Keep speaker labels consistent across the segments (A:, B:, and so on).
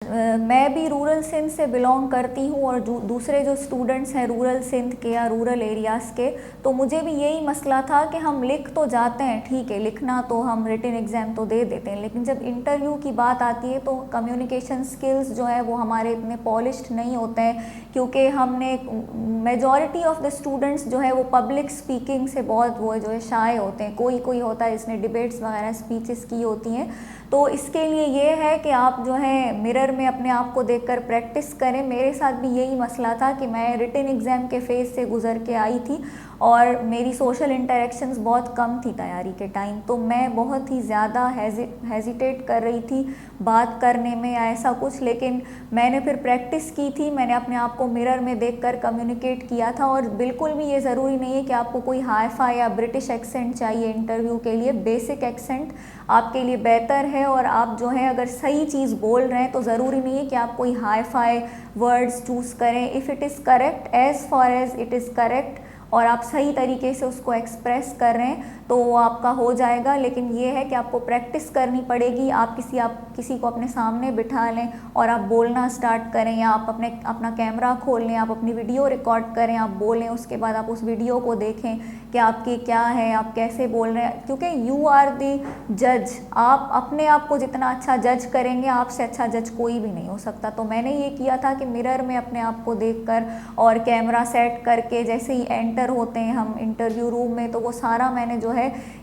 A: मैं भी रूरल सिंध से बिलोंग करती हूँ और दूसरे जो स्टूडेंट्स हैं रूरल सिंध के या रूरल एरियाज़ के, तो मुझे भी यही मसला था कि हम लिख तो जाते हैं, ठीक है, लिखना तो हम रिटन एग्ज़ाम तो दे देते हैं, लेकिन जब इंटरव्यू की बात आती है तो कम्युनिकेशन स्किल्स जो है वो हमारे इतने पॉलिश्ड नहीं होते हैं, क्योंकि हमने मेजॉरिटी ऑफ द स्टूडेंट्स जो है वो पब्लिक स्पीकिंग से बहुत वो जो है शाय होते हैं। कोई कोई होता है जिसने डिबेट्स वगैरह स्पीचेस की होती हैं। तो इसके लिए ये है कि आप जो है मिरर में अपने आप को देखकर प्रैक्टिस करें। मेरे साथ भी यही मसला था कि मैं रिटन एग्ज़ाम के फेज़ से गुज़र के आई थी और मेरी सोशल इंटरेक्शंस बहुत कम थी तैयारी के टाइम, तो मैं बहुत ही ज़्यादा हेजिटेट कर रही थी बात करने में या ऐसा कुछ। लेकिन मैंने फिर प्रैक्टिस की थी, मैंने अपने आप को मिरर में देखकर कम्युनिकेट किया था। और बिल्कुल भी ये ज़रूरी नहीं है कि आपको कोई हाई फाई या ब्रिटिश एक्सेंट चाहिए इंटरव्यू के लिए। बेसिक एक्सेंट आपके लिए बेहतर है, और आप जो है अगर सही चीज़ बोल रहे हैं तो ज़रूरी नहीं है कि आप कोई हाई फाई वर्ड्स चूज़ करें। If it is correct, as far as it is correct, और आप सही तरीके से उसको एक्सप्रेस कर रहे हैं तो वो आपका हो जाएगा। लेकिन ये है कि आपको प्रैक्टिस करनी पड़ेगी। आप किसी को अपने सामने बिठा लें और आप बोलना स्टार्ट करें, या आप अपना कैमरा खोल लें, आप अपनी वीडियो रिकॉर्ड करें, आप बोलें, उसके बाद आप उस वीडियो को देखें कि आपकी क्या है, आप कैसे बोल रहे हैं, क्योंकि यू आर दी जज। आप अपने आप को जितना अच्छा जज करेंगे, आपसे अच्छा जज कोई भी नहीं हो सकता। तो मैंने ये किया था कि मिरर में अपने आप को देखकर और कैमरा सेट करके जैसे ही एंटर होते हैं हम इंटरव्यू रूम में, तो वो सारा मैंने जो है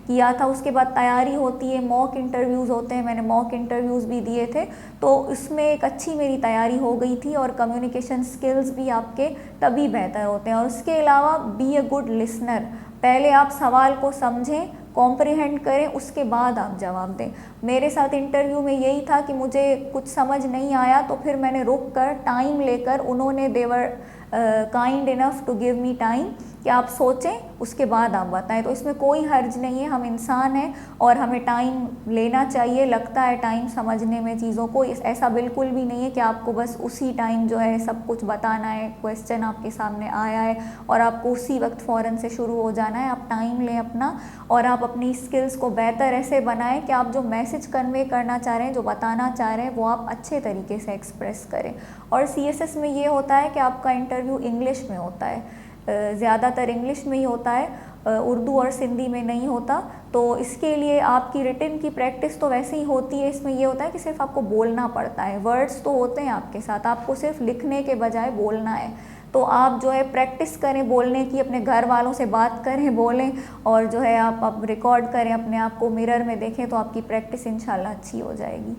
A: किया था। उसके बाद तैयारी होती है, मॉक इंटरव्यूज़ होते हैं, मैंने मॉक इंटरव्यूज़ भी दिए थे, तो इसमें एक अच्छी मेरी तैयारी हो गई थी। और कम्युनिकेशन स्किल्स भी आपके तभी बेहतर होते हैं। और उसके अलावा बी ए गुड लिसनर। पहले आप सवाल को समझें, कॉम्प्रिहेंड करें, उसके बाद आप जवाब दें। मेरे साथ इंटरव्यू में यही था कि मुझे कुछ समझ नहीं आया तो फिर मैंने रुक कर टाइम लेकर, उन्होंने they were kind enough to give me time कि आप सोचें उसके बाद आप बताएं। तो इसमें कोई हर्ज नहीं है, हम इंसान हैं और हमें टाइम लेना चाहिए। लगता है टाइम समझने में चीज़ों को, ऐसा बिल्कुल भी नहीं है कि आपको बस उसी टाइम जो है सब कुछ बताना है। क्वेश्चन आपके सामने आया है और आपको उसी वक्त फ़ौरन से शुरू हो जाना है। आप टाइम लें अपना, और आप अपनी स्किल्स को बेहतर ऐसे बनाएं कि आप जो मैसेज कन्वे करना चाह रहे हैं, जो बताना चाह रहे हैं, वो आप अच्छे तरीके से एक्सप्रेस करें। और CSS में ये होता है कि आपका इंटरव्यू इंग्लिश में होता है, ज़्यादातर इंग्लिश में ही होता है, उर्दू और सिंधी में नहीं होता। तो इसके लिए आपकी रिटन की प्रैक्टिस तो वैसे ही होती है। इसमें ये होता है कि सिर्फ आपको बोलना पड़ता है, वर्ड्स तो होते हैं आपके साथ, आपको सिर्फ लिखने के बजाय बोलना है। तो आप जो है प्रैक्टिस करें बोलने की, अपने घर वालों से बात करें, बोलें, और जो है आप रिकॉर्ड करें, अपने आप को मिरर में देखें, तो आपकी प्रैक्टिस इंशाल्लाह अच्छी हो जाएगी।